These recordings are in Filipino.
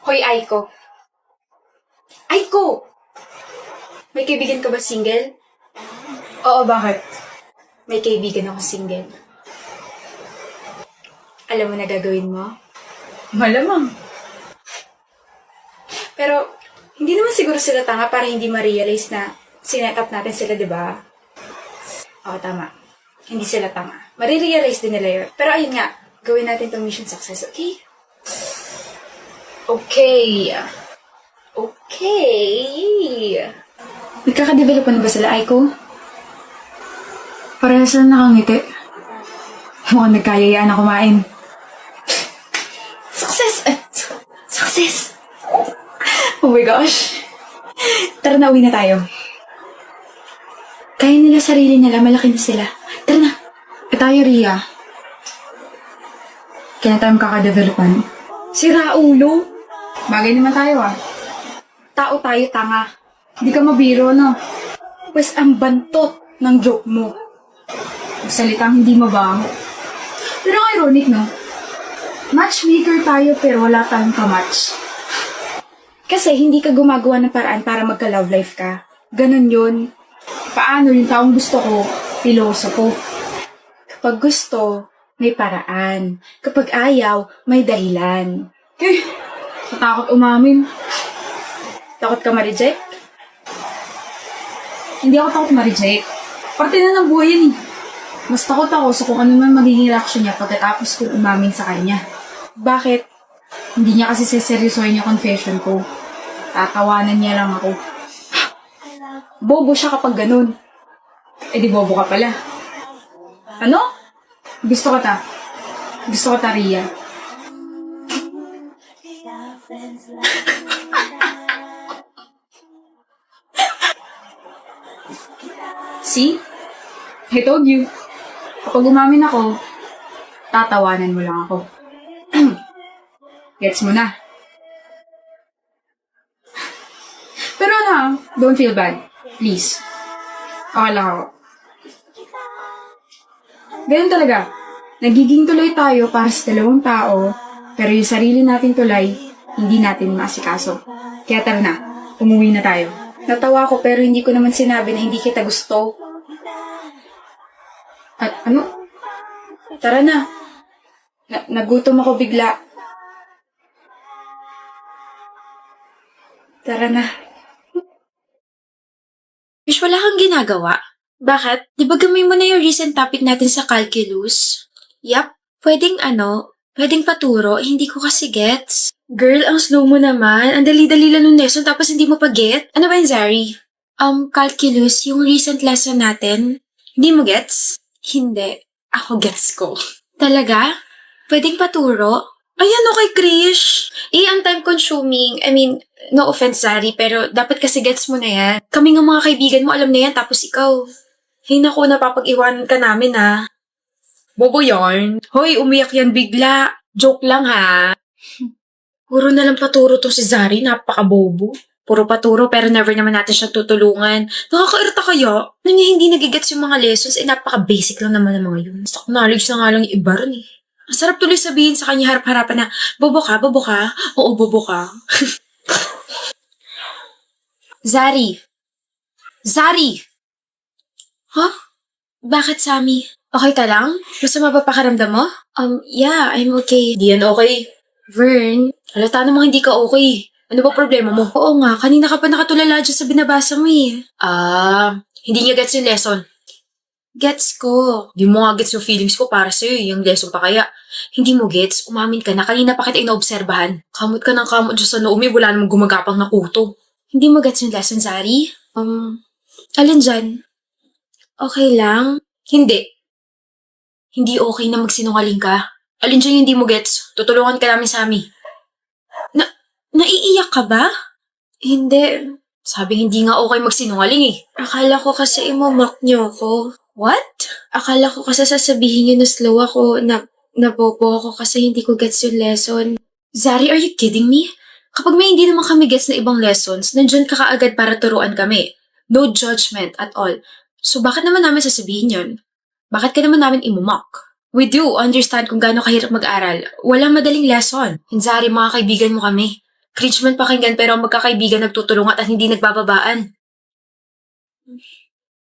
Hoy, Aiko. Aiko! May kaibigan ka ba single? Oo, bakit? May kaibigan ako single. Alam mo na gagawin mo? Malamang. Pero, hindi naman siguro sila tanga para hindi ma-realize na sinet up natin sila, di ba? Oo, tama. Hindi sila tanga. Marirealize din nila yun. Pero ayun nga, gawin natin itong mission success, okay? Okay. Okay. Nagkakadevelop na ba sila, Aiko? Parehas lang nakangiti. Mukhang nagkayayaan na kumain. Success! Success! Oh my gosh. Tara na, uwi na tayo. Kaya nila sarili nila, malaki na sila. Tara na. Tayo, Ria. Kaya tayo makakadevelopan. Sira ulo. Bagay naman tayo Tao tayo, tanga. Hindi ka mabiro, no? Pwes ang bantot ng joke mo. Salitang hindi mabaho. Pero ironic, no? Matchmaker tayo pero wala tayong kamatch. Kasi hindi ka gumagawa ng paraan para magka-love life ka. Ganon yun. Paano yung taong gusto ko, pilosopo? Kapag gusto, may paraan. Kapag ayaw, may dahilan. Natakot umamin. Takot ka ma-reject? Hindi ako takot ma-reject. Parte na ng buhay yan eh. Mas takot ako sa kung ano man magiging reaction niya pagkatapos ko umamin sa kanya. Bakit? Hindi niya kasi seseryosohin yung confession ko. Tatawanan niya lang ako. Bobo siya kapag ganun. Eh di bobo ka pala. Ano? Gusto ko ta. Gusto ko ta, Ria. See? I told you. Kapag umamin ako, tatawanan mo lang ako. Gets mo na. Pero don't feel bad. Please. Okay lang ako. Ganun talaga. Nagiging tuloy tayo para sa dalawang tao, pero yung sarili nating tulay, hindi natin maasikaso. Kaya tara na, umuwi na tayo. Natawa ko pero hindi ko naman sinabi na hindi kita gusto. At ano? Tara na. Nagutom ako bigla. Tara na. Wish, wala kang ginagawa? Bakit? Di ba gamay mo na yung recent topic natin sa calculus? Yap, pwedeng paturo, hindi ko kasi gets. Girl, ang slow mo naman. Ang dali-dali lang ng lesson tapos hindi mo pa get. Ano ba yun, Zari? Calculus, yung recent lesson natin. Hindi mo gets? Hindi. Ako gets ko. Talaga? Pwedeng paturo? Ayan, okay, Krish. Ang time-consuming. I mean, no offense, Zari, pero dapat kasi gets mo na yan. Kami nga mga kaibigan mo, alam na yan, tapos ikaw. Hey, naku, napapag-iwanan ka namin, ha? Bobo yarn. Hoy, umiyak yan bigla. Joke lang, ha? Puro na lang paturo to si Zari, napaka-bobo. Puro paturo, pero never naman natin siya tutulungan. Nakakairita kaya? Ano niya hindi nagigets yung mga lessons, napaka-basic lang naman ng mga yun. Stock knowledge na nga lang yung iba rin, eh. Ang sarap tuloy sabihin sa kanya harap-harapan na, bobo ka, bobo ka. Oo, bobo ka. Zari. Zari! Huh? Bakit, Sammy? Okay ka lang? Masama ba pakiramdam mo? Yeah, I'm okay. Di yan okay. Vern, halata namang hindi ka okay. Ano ba problema mo? Oo nga, kanina ka pa nakatulala dyan sa binabasa mo eh. Hindi niya gets yung lesson. Gets ko. Di mo nga gets yung feelings ko para sa'yo, yung lesson pa kaya. Hindi mo gets, umamin ka na kanina pa kita inaobserbahan. Kamot ka ng kamot dyan sa noomi, wala namang gumagapang na kuto. Hindi mo gets yung lesson, Zari? Alin dyan? Okay lang? Hindi. Hindi okay na magsinungaling ka. Alin dyan yung hindi mo gets? Tutulungan ka namin, Sammy. Naiiyak ka ba? Hindi. Sabi hindi nga okay magsinungaling eh. Akala ko kasi imamock niyo ako. What? Akala ko kasi sasabihin niyo na slow ako, nabobo ako kasi hindi ko gets yung lesson. Zari, are you kidding me? Kapag may hindi naman kami gets na ibang lessons, nandyan ka kaagad para turuan kami. No judgment at all. So bakit naman namin sasabihin yun? Bakit ka naman namin imamock? We do understand kung gaano kahirap mag-aral. Walang madaling lesson. Zari, mga kaibigan mo kami. Cringe man pakinggan pero ang magkakaibigan nagtutulungan at hindi nagbababaan.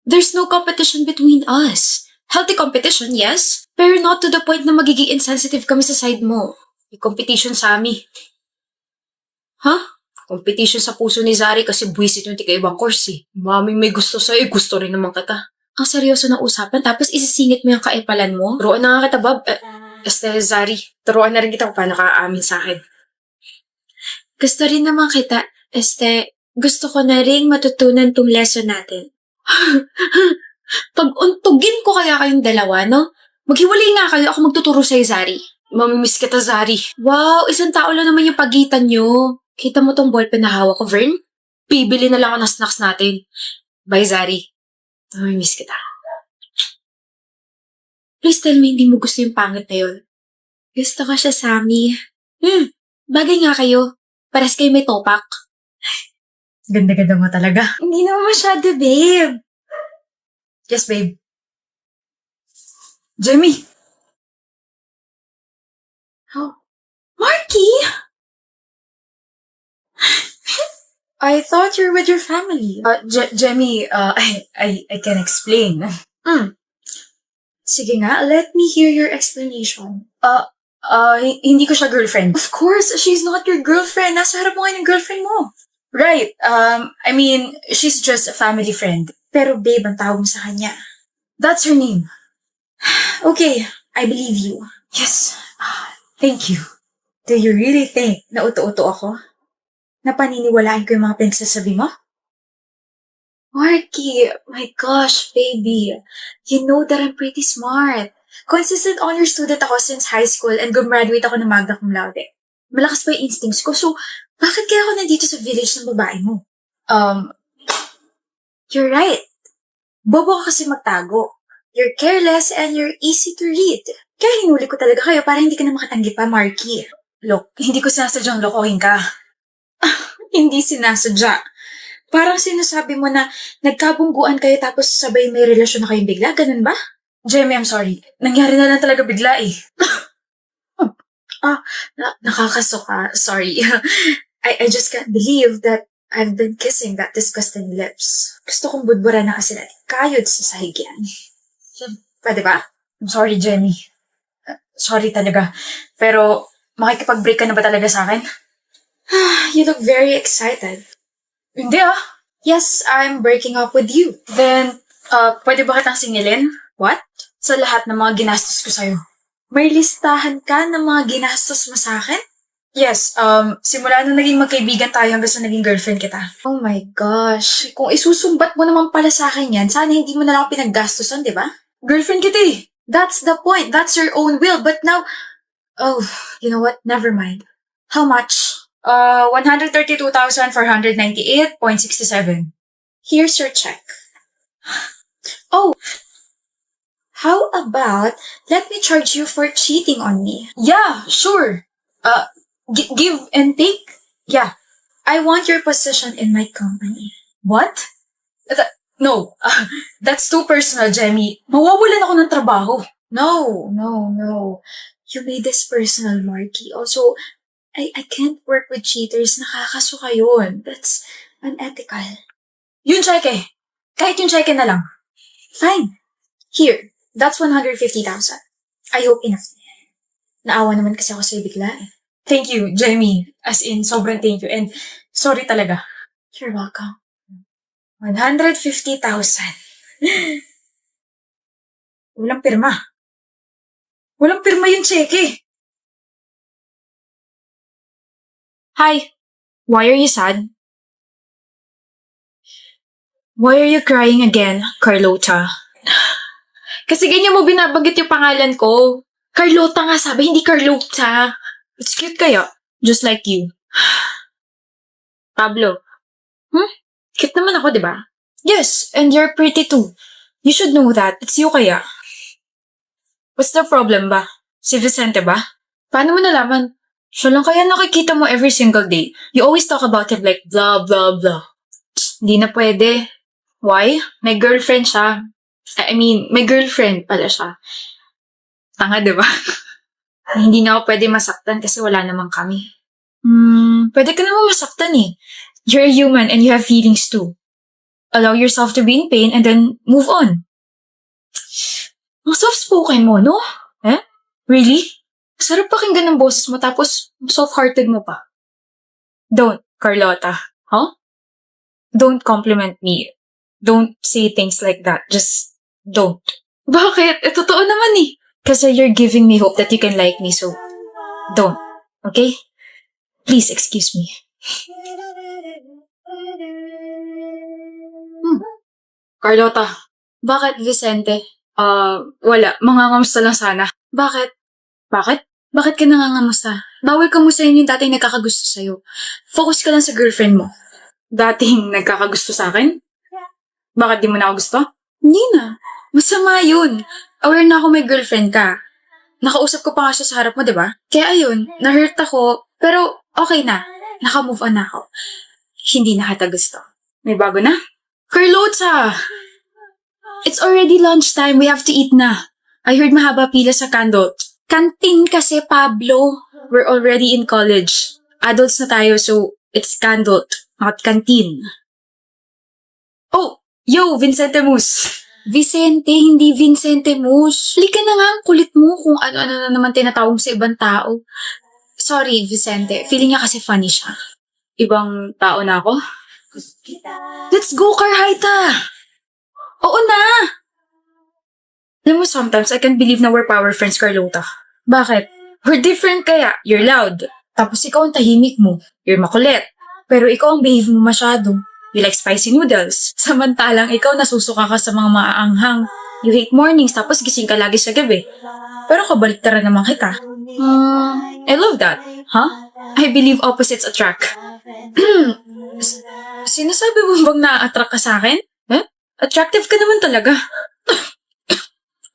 There's no competition between us. Healthy competition, yes. Pero not to the point na magiging insensitive kami sa side mo. May competition sa amin. Competition sa puso ni Zari kasi buwisit yung tika-ibang course eh. Mami may gusto sa'yo, gusto rin naman kita. Ang seryoso ng usapan, tapos isisingit mo yung kaipalan mo? Turuan na nga kita, Bob. Zari, turuan na rin kita kung paano ka aamin sa akin. Gusto rin naman kita. Gusto ko na rin matutunan tong lesson natin. Pag-untugin ko kaya kayong dalawa, no? Maghiwalay nga kayo, ako magtuturo sa'yo, Zari. Mamimiss kita, Zari. Wow, isang tao lang naman yung pagitan nyo. Kita mo tong ballpen na hawak ko, Vern? Bibili na lang ako ng snacks natin. Bye, Zari. Mamimiss kita. Please tell me hindi mo gusto yung pangit na yun. Gusto ko siya, Sammy. Bagay nga kayo. Pares kayo may topak. Ganda-ganda mo talaga. Hindi naman masyado, babe. Yes, babe. Jamie! Marky! I thought you're with your family. Jamie, I can explain. Sige nga, let me hear your explanation. Hindi ko siya girlfriend. Of course, she's not your girlfriend. Nasa harap mo ngayon ng girlfriend mo. Right. I mean, she's just a family friend. Pero babe, ang tawag mo sa kanya. That's her name. Okay, I believe you. Yes. Thank you. Do you really think na uto-uto ako? Na paniniwalaan ko yung mga pinagsasabi mo? Marky, my gosh, baby. You know that I'm pretty smart. Consistent honor student ako since high school and gumraduate ako ng magna cum laude. Malakas pa yung instincts ko, so bakit kaya ako nandito sa village ng babae mo? You're right. Bobo ka kasi magtago. You're careless and you're easy to read. Kaya hinuli ko talaga kayo para hindi ka na makatanggi pa, Marky. Look, hindi ko sinasadyang lokohin ka. Hindi sinasadya. Parang sinasabi mo na nagkabungguan kayo tapos sabay may relasyon na kayong bigla, ganun ba? Jamie, I'm sorry. Nangyari na lang talaga bigla eh. Nakakasuka. Sorry. I just can't believe that I've been kissing that disgusting lips. Gusto kong budbura na kasi natin kayod sa sahig yan. Pwede ba? I'm sorry, Jamie. Sorry talaga. Pero, makikipag-break ka na ba talaga sa akin? You look very excited. Hindi Yes, I'm breaking up with you. Then, pwede ba kitang singilin? What? Sa lahat ng mga ginastos ko sa'yo. May listahan ka ng mga ginastos mo sa akin? Yes, simula nung naging magkaibigan tayo hanggang sa naging girlfriend kita. Oh my gosh. Kung isusumbat mo naman pala sa akin yan, sana hindi mo na lang ako pinaggastosan, di ba? Girlfriend kita eh. That's the point. That's your own will. But now, oh, you know what? Never mind. How much? 132,498.67. Here's your check. Oh, how about let me charge you for cheating on me? Yeah, sure. Give and take? Yeah. I want your position in my company. What? No, that's too personal, Jamie. Mawawalan ako ng trabaho. No. You made this personal, Marky. Also, I can't work with cheaters. Nakakasuka yun. That's unethical. Yung cheque. Kahit yung cheque na lang. Fine. Here, that's 150,000. I hope enough na yan. Naawa naman kasi ako sa'yo bigla eh. Thank you, Jamie. As in, sobrang thank you. And sorry talaga. You're welcome. 150,000. Walang pirma. Walang pirma yung cheque. Hi. Why are you sad? Why are you crying again, Carlota? Kasi ganyan mo binabanggit yung pangalan ko. Carlota nga sabi, hindi Carlota. It's cute kaya. Just like you. Pablo. Cute naman ako, di ba? Yes, and you're pretty too. You should know that. It's you kaya. What's the problem ba? Si Vicente ba? Paano mo nalaman? Siya lang kaya nakikita mo every single day. You always talk about him like blah, blah, blah. Hindi na pwede. Why? May girlfriend siya. I mean, may girlfriend pala siya. Tanga, di ba? Hindi na ako pwede masaktan kasi wala namang kami. Pwede ka naman masaktan eh. You're a human and you have feelings too. Allow yourself to be in pain and then move on. Ang soft-spoken mo, no? Eh? Really? Sarap pakinggan ng boses mo tapos soft-hearted mo pa. Don't, Carlotta. Huh? Don't compliment me. Don't say things like that. Just don't. Bakit? Totoo naman eh. Kasi you're giving me hope that you can like me, so don't. Okay? Please excuse me. Carlotta, bakit Vicente? Wala. Mangangamusta lang sana. Bakit? Bakit? Bakit ka nangangamusta? Bawal kamustahin yung dating nagkakagusto sa'yo. Focus ka lang sa girlfriend mo. Dating nagkakagusto sa akin? Bakit di mo na ako gusto? Hindi na. Masama yun. Aware na ako may girlfriend ka. Nakausap ko pa nga siya sa harap mo, di ba? Kaya ayun, na-hurt ako. Pero okay na. Naka-move on na ako. Hindi na kita gusto. May bago na? Carlota! It's already lunchtime. We have to eat na. I heard mahaba pila sa Candot. Canteen kasi, Pablo. We're already in college. Adults na tayo, so it's Candot, not canteen. Oh, yo, Vincente Mus. Vicente, hindi Vincente Mus. Halika na nga, ang kulit mo kung ano-ano na naman tinatawag mo sa ibang tao. Sorry, Vicente. Feeling niya kasi funny siya. Ibang tao na ako? Let's go, Carhaita! Oo na! Alam mo, sometimes I can't believe na we're power friends, Carlota. Bakit? We're different kaya. You're loud. Tapos ikaw ang tahimik mo. You're makulit. Pero ikaw ang behave mo masyado. You like spicy noodles. Samantalang ikaw nasusuka ka sa mga maaanghang. You hate mornings tapos gising ka lagi sa gabi. Pero kabaliktaran naman kita. I love that. Huh? I believe opposites attract. Sinasabi mo bang na-attract ka sa akin? Attractive ka naman talaga.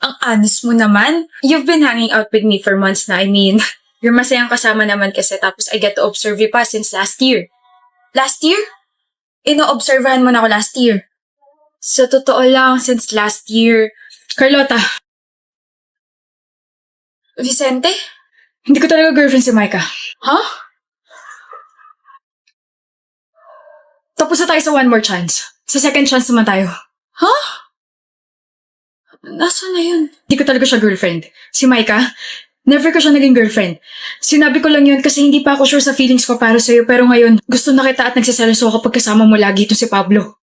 Ang honest mo naman. You've been hanging out with me for months na. I mean, you're masayang kasama naman kasi tapos I get to observe you pa since last year. Last year? Ino-observahan mo na ako last year. Sa totoo lang, since last year. Carlota. Vicente? Hindi ko talaga girlfriend si Micah. Huh? Tapos na tayo sa one more chance. Sa second chance naman tayo. Huh? Nasaan na yun? Hindi ko talaga siya girlfriend. Si Micah, never ko siya naging girlfriend. Sinabi ko lang yun kasi hindi pa ako sure sa feelings ko para sa'yo pero ngayon, gusto na kita at nagsiselos ako kapag kasama mo lagi ito si Pablo.